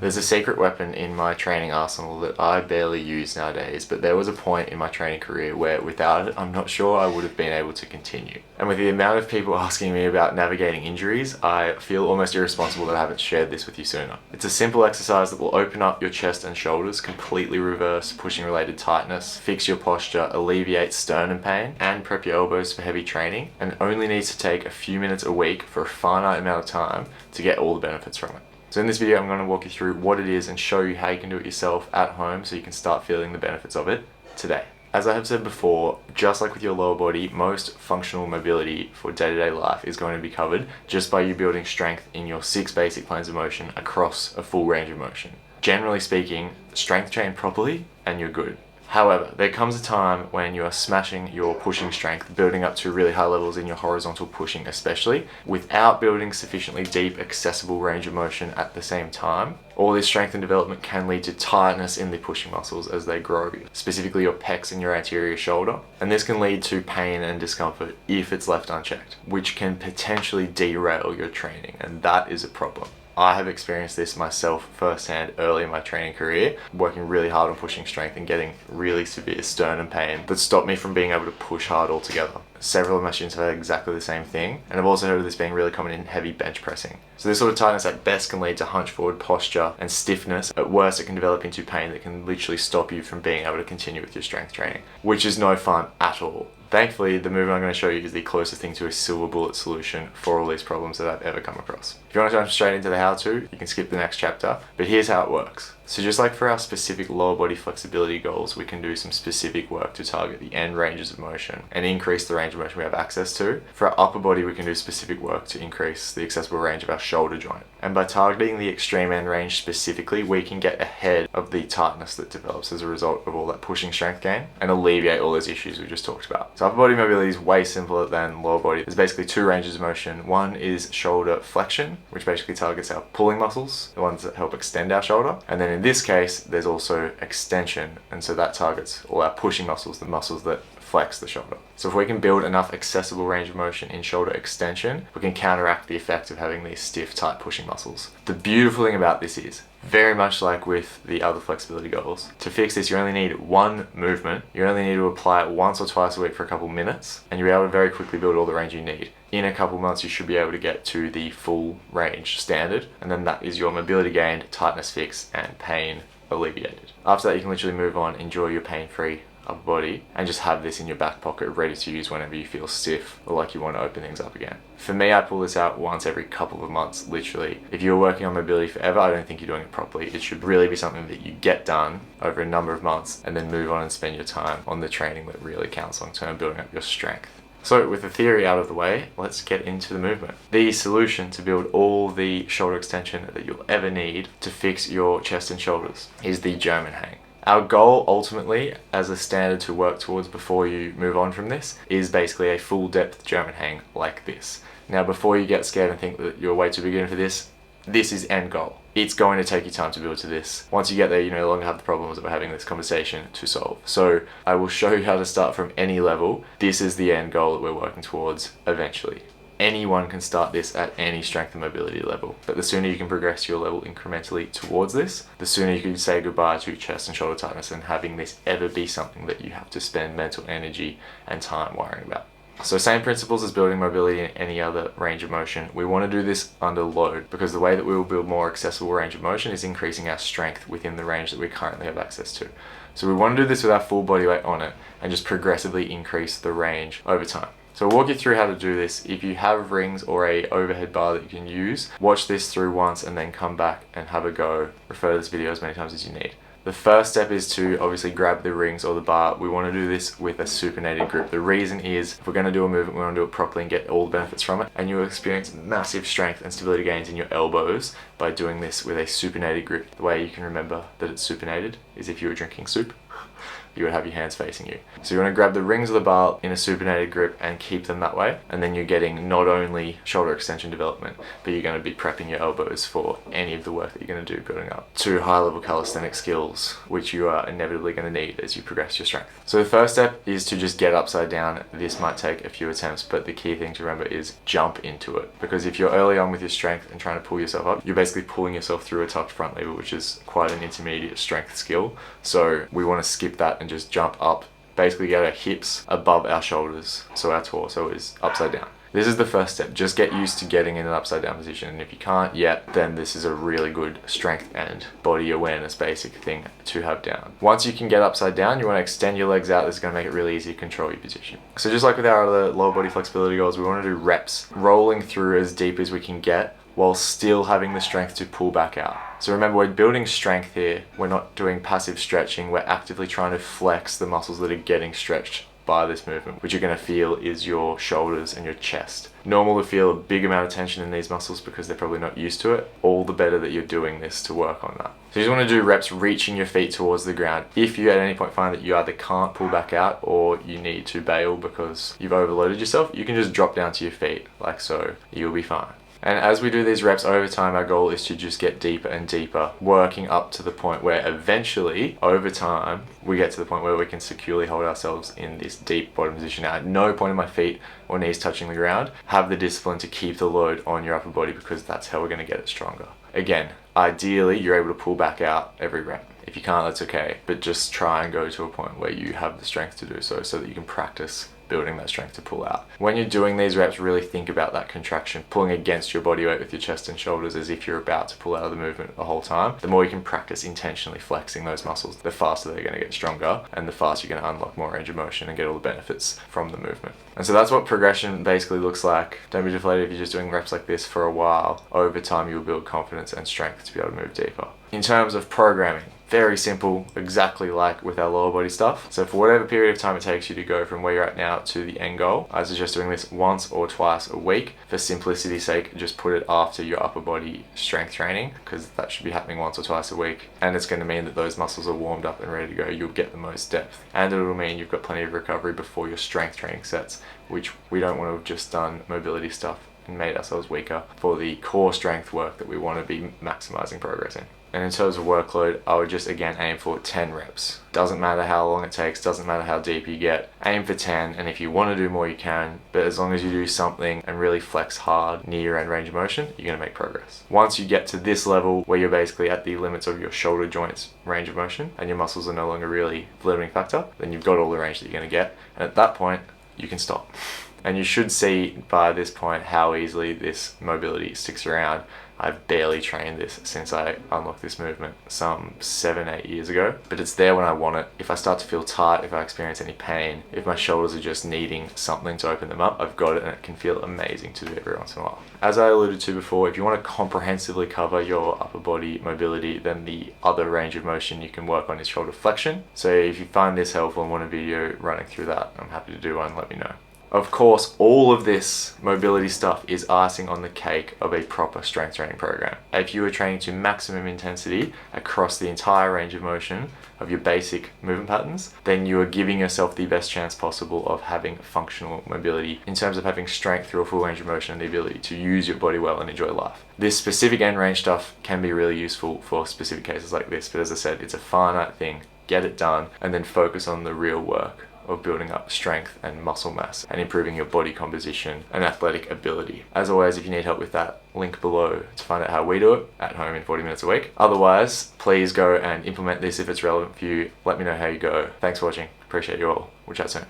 There's a secret weapon in my training arsenal that I barely use nowadays, but there was a point in my training career where without it, I'm not sure I would have been able to continue. And with the amount of people asking me about navigating injuries, I feel almost irresponsible that I haven't shared this with you sooner. It's a simple exercise that will open up your chest and shoulders, completely reverse pushing related tightness, fix your posture, alleviate sternum pain, and prep your elbows for heavy training, and only needs to take a few minutes a week for a finite amount of time to get all the benefits from it. So in this video, I'm going to walk you through what it is and show you how you can do it yourself at home so you can start feeling the benefits of it today. As I have said before, just like with your lower body, most functional mobility for day-to-day life is going to be covered just by you building strength in your 6 basic planes of motion across a full range of motion. Generally speaking, strength train properly and you're good. However, there comes a time when you are smashing your pushing strength, building up to really high levels in your horizontal pushing especially, without building sufficiently deep, accessible range of motion at the same time. All this strength and development can lead to tightness in the pushing muscles as they grow, specifically your pecs and your anterior shoulder. And this can lead to pain and discomfort if it's left unchecked, which can potentially derail your training, and that is a problem. I have experienced this myself firsthand early in my training career, working really hard on pushing strength and getting really severe sternum pain that stopped me from being able to push hard altogether. Several of my students have had exactly the same thing, and I've also heard of this being really common in heavy bench pressing. So this sort of tightness at best can lead to hunch forward posture and stiffness. At worst, it can develop into pain that can literally stop you from being able to continue with your strength training, which is no fun at all. Thankfully, the movement I'm going to show you is the closest thing to a silver bullet solution for all these problems that I've ever come across. If you want to jump straight into the how-to, you can skip the next chapter, but here's how it works. So just like for our specific lower body flexibility goals, we can do some specific work to target the end ranges of motion and increase the range of motion we have access to. For our upper body, we can do specific work to increase the accessible range of our shoulder joint. And by targeting the extreme end range specifically, we can get ahead of the tightness that develops as a result of all that pushing strength gain and alleviate all those issues we just talked about. So upper body mobility is way simpler than lower body. There's basically 2 ranges of motion. One is shoulder flexion, which basically targets our pulling muscles, the ones that help extend our shoulder. And then in this case, there's also extension, and so that targets all our pushing muscles, the muscles that flex the shoulder. So if we can build enough accessible range of motion in shoulder extension, we can counteract the effect of having these stiff, tight pushing muscles. The beautiful thing about this is, very much like with the other flexibility goals, to fix this you only need one movement. You only need to apply it once or twice a week for a couple minutes, and you'll be able to very quickly build all the range you need. In a couple months you should be able to get to the full range standard, and then that is your mobility gained, tightness fixed, and pain alleviated. After that you can literally move on, enjoy your pain-free upper body, and just have this in your back pocket ready to use whenever you feel stiff or like you want to open things up again. For me, I pull this out once every couple of months, literally. If you're working on mobility forever, I don't think you're doing it properly. It should really be something that you get done over a number of months and then move on and spend your time on the training that really counts long term, building up your strength. So with the theory out of the way, let's get into the movement. The solution to build all the shoulder extension that you'll ever need to fix your chest and shoulders is the German hang. Our goal ultimately, as a standard to work towards before you move on from this, is basically a full depth German hang like this. Now before you get scared and think that you're way too beginner for this is end goal. It's going to take you time to build to this. Once you get there, you no longer have the problems that we're having this conversation to solve. So I will show you how to start from any level. This is the end goal that we're working towards eventually. Anyone can start this at any strength and mobility level, but the sooner you can progress your level incrementally towards this, the sooner you can say goodbye to chest and shoulder tightness and having this ever be something that you have to spend mental energy and time worrying about. So same principles as building mobility in any other range of motion. We want to do this under load, because the way that we will build more accessible range of motion is increasing our strength within the range that we currently have access to. So we want to do this with our full body weight on it and just progressively increase the range over time. So I'll walk you through how to do this. If you have rings or a overhead bar that you can use, watch this through once and then come back and have a go. Refer to this video as many times as you need. The first step is to obviously grab the rings or the bar. We want to do this with a supinated grip. The reason is, if we're going to do a movement, we want to do it properly and get all the benefits from it. And you'll experience massive strength and stability gains in your elbows by doing this with a supinated grip. The way you can remember that it's supinated is if you were drinking soup. you would have your hands facing you. So you want to grab the rings of the bar in a supinated grip and keep them that way, and then you're getting not only shoulder extension development, but you're going to be prepping your elbows for any of the work that you're going to do building up to high level calisthenic skills, which you are inevitably going to need as you progress your strength. So the first step is to just get upside down. This might take a few attempts, but the key thing to remember is jump into it, because if you're early on with your strength and trying to pull yourself up, you're basically pulling yourself through a tucked front lever, which is quite an intermediate strength skill. So we want to skip that and just jump up, basically get our hips above our shoulders so our torso is upside down. This is the first step. Just get used to getting in an upside down position, and if you can't yet, then this is a really good strength and body awareness basic thing to have down. Once you can get upside down, you want to extend your legs out. This is going to make it really easy to control your position. So just like with our other lower body flexibility goals, we want to do reps rolling through as deep as we can get while still having the strength to pull back out. So remember, we're building strength here. We're not doing passive stretching. We're actively trying to flex the muscles that are getting stretched by this movement, which you're going to feel is your shoulders and your chest. Normal to feel a big amount of tension in these muscles because they're probably not used to it. All the better that you're doing this to work on that. So you just want to do reps reaching your feet towards the ground. If you at any point find that you either can't pull back out or you need to bail because you've overloaded yourself, you can just drop down to your feet like so. You'll be fine. And as we do these reps over time, our goal is to just get deeper and deeper, working up to the point where eventually, over time, we get to the point where we can securely hold ourselves in this deep bottom position. Now, at no point are my feet or knees touching the ground. Have the discipline to keep the load on your upper body, because that's how we're going to get it stronger. Again, ideally, you're able to pull back out every rep. If you can't, that's okay, but just try and go to a point where you have the strength to do so that you can practice building that strength to pull out. When you're doing these reps, really think about that contraction, pulling against your body weight with your chest and shoulders as if you're about to pull out of the movement the whole time. The more you can practice intentionally flexing those muscles, the faster they're going to get stronger, and the faster you're going to unlock more range of motion and get all the benefits from the movement. And so that's what progression basically looks like. Don't be deflated if you're just doing reps like this for a while. Over time, you'll build confidence and strength to be able to move deeper. In terms of programming, very simple, exactly like with our lower body stuff. So for whatever period of time it takes you to go from where you're at now to the end goal, I suggest doing this once or twice a week. For simplicity's sake, just put it after your upper body strength training, because that should be happening once or twice a week. And it's going to mean that those muscles are warmed up and ready to go. You'll get the most depth. And it'll mean you've got plenty of recovery before your strength training sets, which we don't want to have just done mobility stuff and made ourselves weaker for the core strength work that we want to be maximizing progress in. And in terms of workload, I would just again aim for 10 reps. Doesn't matter how long it takes, doesn't matter how deep you get. Aim for 10, and if you want to do more, you can. But as long as you do something and really flex hard near your end range of motion, you're going to make progress. Once you get to this level where you're basically at the limits of your shoulder joints range of motion and your muscles are no longer really the limiting factor, then you've got all the range that you're going to get. And at that point, you can stop. And you should see by this point how easily this mobility sticks around. I've barely trained this since I unlocked this movement some 7-8 years ago, but it's there when I want it. If I start to feel tight, if I experience any pain, if my shoulders are just needing something to open them up, I've got it, and it can feel amazing to do every once in a while. As I alluded to before, if you want to comprehensively cover your upper body mobility, then the other range of motion you can work on is shoulder flexion. So if you find this helpful and want a video running through that, I'm happy to do one, let me know. Of course, all of this mobility stuff is icing on the cake of a proper strength training program. If you are training to maximum intensity across the entire range of motion of your basic movement patterns, then you are giving yourself the best chance possible of having functional mobility in terms of having strength through a full range of motion and the ability to use your body well and enjoy life. This specific end range stuff can be really useful for specific cases like this, but as I said, it's a finite thing. Get it done and then focus on the real work of building up strength and muscle mass and improving your body composition and athletic ability. As always, if you need help with that, link below to find out how we do it at home in 40 minutes a week. Otherwise, please go and implement this if it's relevant for you. Let me know how you go. Thanks for watching. Appreciate you all. We'll chat soon.